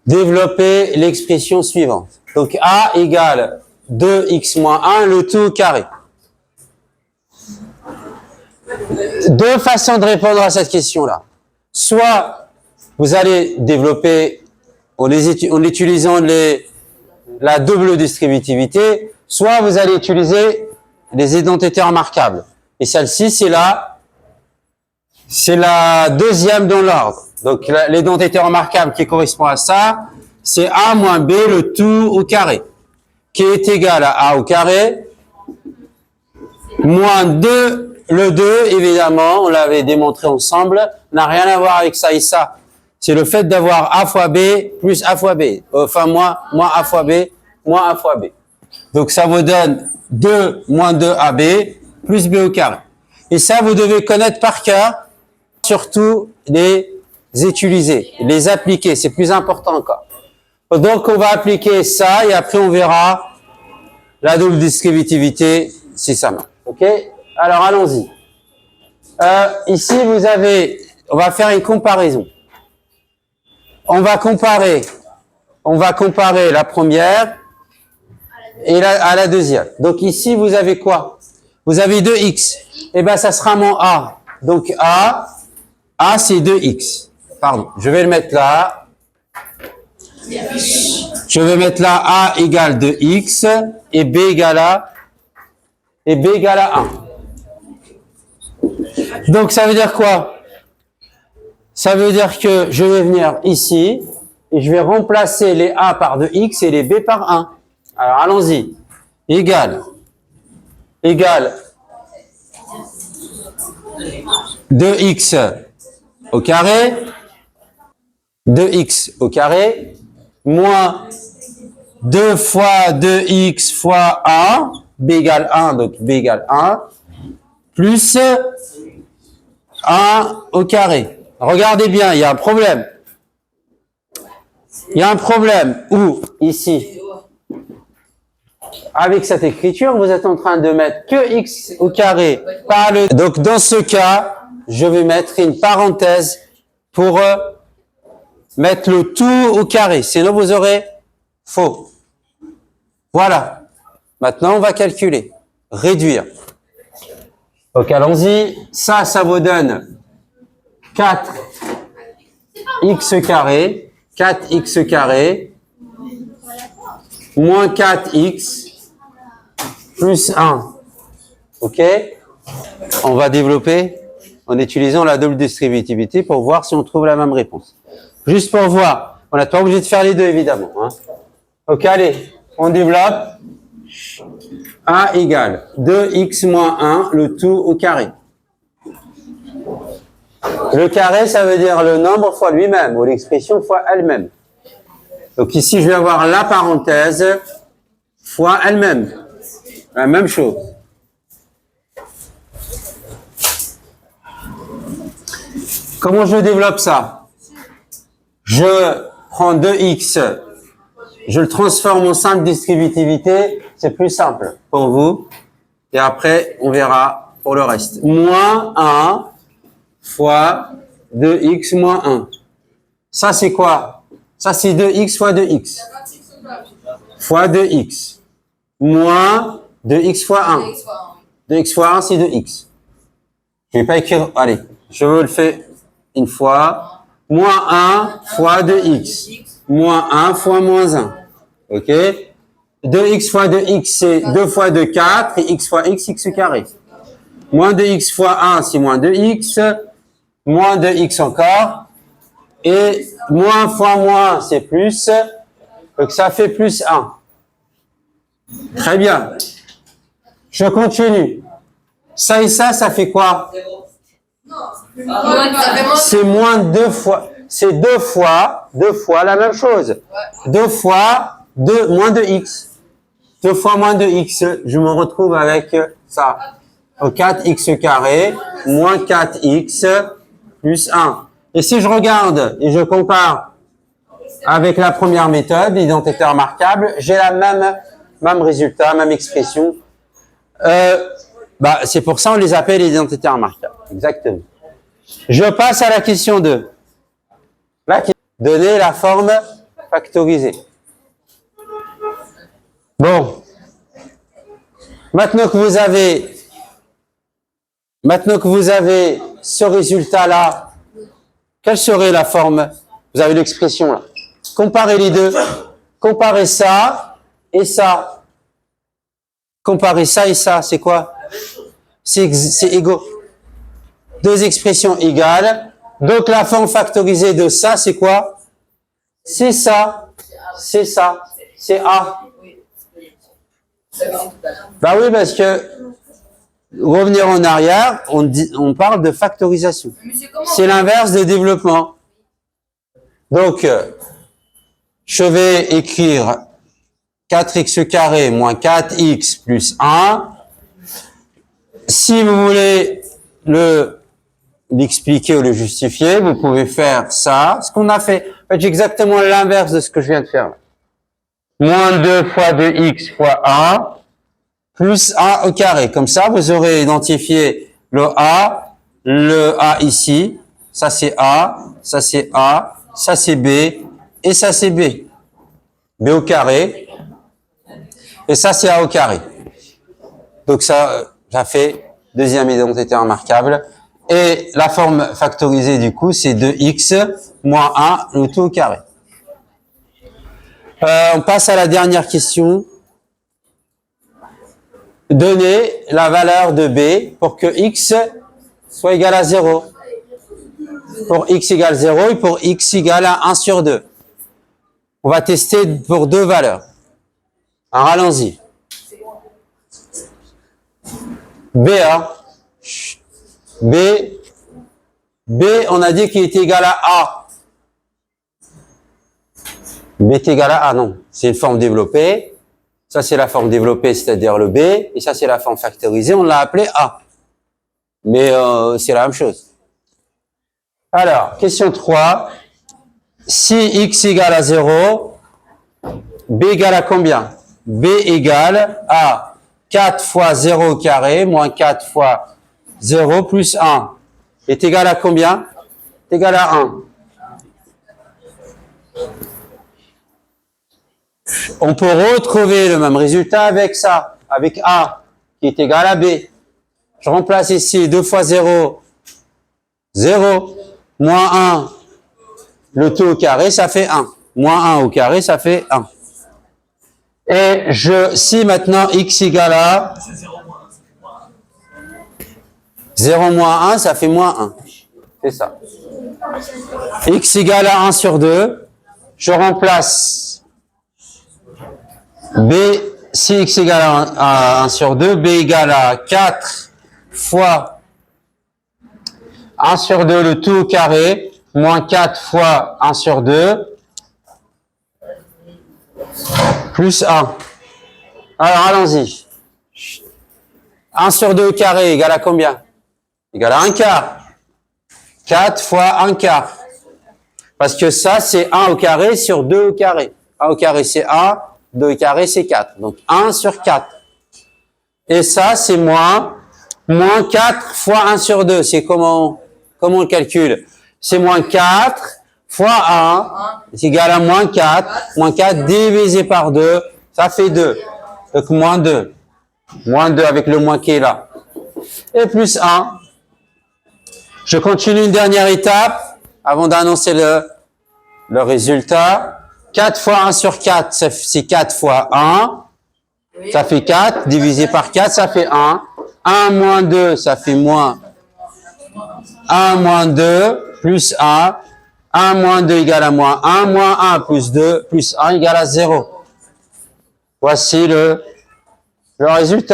Développer l'expression suivante. Donc, A égale 2x moins 1, le tout au carré. Deux façons de répondre à cette question-là. Soit vous allez développer en utilisant la double distributivité, soit vous allez utiliser les identités remarquables. Et celle-ci, c'est la deuxième dans l'ordre. Donc, l'identité remarquable qui correspond à ça, c'est A moins B, le tout au carré, qui est égal à A au carré, moins 2, le 2, évidemment, on l'avait démontré ensemble, n'a rien à voir avec ça et ça. C'est le fait d'avoir A fois B plus A fois B, enfin moins A fois B, moins A fois B. Donc, ça vous donne 2 moins 2 AB plus B au carré. Et ça, vous devez connaître par cœur, surtout les utiliser, les appliquer, c'est plus important encore. Donc, on va appliquer ça et après, on verra la double distributivité si ça marche. OK? Alors, allons-y. Ici, on va faire une comparaison. On va comparer la première et à la deuxième. Donc, ici, vous avez quoi? Vous avez 2x. Eh ben, ça sera mon A. Donc, A, c'est 2x. Pardon, je vais le mettre là. Je vais mettre là A égale 2x et B égale à 1. Donc, ça veut dire quoi? Ça veut dire que je vais venir ici et je vais remplacer les A par 2x et les B par 1. Alors, allons-y. Égal 2x au carré, 2x au carré, moins 2 fois 2x fois 1, b égale 1, donc b égale 1, plus 1 au carré. Regardez bien, il y a un problème. Il y a un problème où, ici, avec cette écriture, vous êtes en train de mettre que x au carré par le... Donc, dans ce cas, je vais mettre une parenthèse pour mettre le tout au carré. Sinon, vous aurez faux. Voilà. Maintenant, on va calculer. Réduire. Donc, allons-y. Ça vous donne 4x carré. 4x carré. Moins 4x. Plus 1. OK? On va développer en utilisant la double distributivité pour voir si on trouve la même réponse. Juste pour voir. On n'est pas obligé de faire les deux, évidemment. Hein. OK, allez. On développe. A égale 2x moins 1, le tout au carré. Le carré, ça veut dire le nombre fois lui-même, ou l'expression fois elle-même. Donc ici, je vais avoir la parenthèse fois elle-même. La même chose. Comment je développe ça? Je prends 2x, je le transforme en simple distributivité, c'est plus simple pour vous. Et après, on verra pour le reste. Moins 1 fois 2x moins 1. Ça, c'est quoi? Ça, c'est 2x fois 2x. Fois 2x. Moins 2x fois 1. 2x fois 1, c'est 2x. Je vais pas écrire... Allez, je vous le fais une fois. Moins 1 fois 2x. Moins 1 fois moins 1. OK? 2x fois 2x, c'est 2 fois 2, 4. Et x fois x, x carré. Moins 2x fois 1, c'est moins 2x. Moins 2x encore. Et moins fois moins, c'est plus. Donc ça fait plus 1. Très bien. Je continue. Ça et ça fait quoi? C'est moins 2 fois. C'est 2 fois la même chose. 2 fois moins 2x. 2 fois moins 2x, je me retrouve avec ça. 4x carré moins 4x plus 1. Et si je regarde et je compare avec la première méthode, l'identité remarquable, j'ai la même résultat, même expression. C'est pour ça on les appelle les identités remarquables. Exactement. Je passe à la question 2. Donner la forme factorisée. Bon. Maintenant que vous avez ce résultat-là, quelle serait la forme? Vous avez l'expression là. Comparez les deux. Comparez ça et ça. Comparez ça et ça, c'est quoi? C'est égaux. Deux expressions égales. Donc la forme factorisée de ça, c'est quoi? C'est ça. C'est ça. C'est A. Bah oui, parce que revenir en arrière, on parle de factorisation. C'est l'inverse de développement. Donc, je vais écrire 4x carré moins 4x plus 1. Si vous voulez l'expliquer ou le justifier, vous pouvez faire ça. Ce qu'on a fait, en fait, exactement l'inverse de ce que je viens de faire. Moins 2 fois 2x fois 1 plus A au carré. Comme ça, vous aurez identifié le A ici. Ça, c'est A. Ça, c'est A. Ça, c'est B. Et ça, c'est B. B au carré. Et ça, c'est A au carré. Donc, ça fait deuxième identité remarquable. Et la forme factorisée, du coup, c'est 2x moins 1, le tout au carré. On passe à la dernière question. Donner la valeur de B pour que x soit égal à 0. Pour x égale 0 et pour x égale à 1 sur 2. On va tester pour deux valeurs. Alors, allons-y. BA. B, on a dit qu'il est égal à A. B est égal à A, non. C'est une forme développée. Ça, c'est la forme développée, c'est-à-dire le B. Et ça, c'est la forme factorisée. On l'a appelé A. Mais c'est la même chose. Alors, question 3. Si x égale à 0, B égale à combien? B égale à 4 fois 0 au carré moins 4 fois 0 plus 1. Est égal à combien? Est égal à 1. On peut retrouver le même résultat avec ça, avec A, qui est égal à B. Je remplace ici 2 fois 0, 0, moins 1, le tout au carré, ça fait 1. Moins 1 au carré, ça fait 1. Et si maintenant x égale à 0 moins 1, ça fait moins 1. C'est ça. X égale à 1 sur 2, je remplace B, si x égale à 1 sur 2, B égale à 4 fois 1 sur 2, le tout au carré, moins 4 fois 1 sur 2, plus 1. Alors, allons-y. 1 sur 2 au carré égale à combien? Égale à 1 quart. 4 fois 1 quart. Parce que ça, c'est 1 au carré sur 2 au carré. 1 au carré, c'est 1. 2 au carré, c'est 4. Donc, 1 sur 4. Et ça, c'est moins 4 fois 1 sur 2. C'est comment on le calcule? C'est moins 4 fois 1. C'est égal à moins 4. Moins 4 divisé par 2. Ça fait 2. Donc, moins 2. Moins 2 avec le moins qui est là. Et plus 1. Je continue une dernière étape avant d'annoncer le résultat. 4 fois 1 sur 4, c'est 4 fois 1. Ça fait 4. Divisé par 4, ça fait 1. 1 moins 2, ça fait moins 1 moins 2 plus 1. 1 moins 2 égale à moins 1. Moins 1 plus 2 plus 1 égale à 0. Voici le résultat.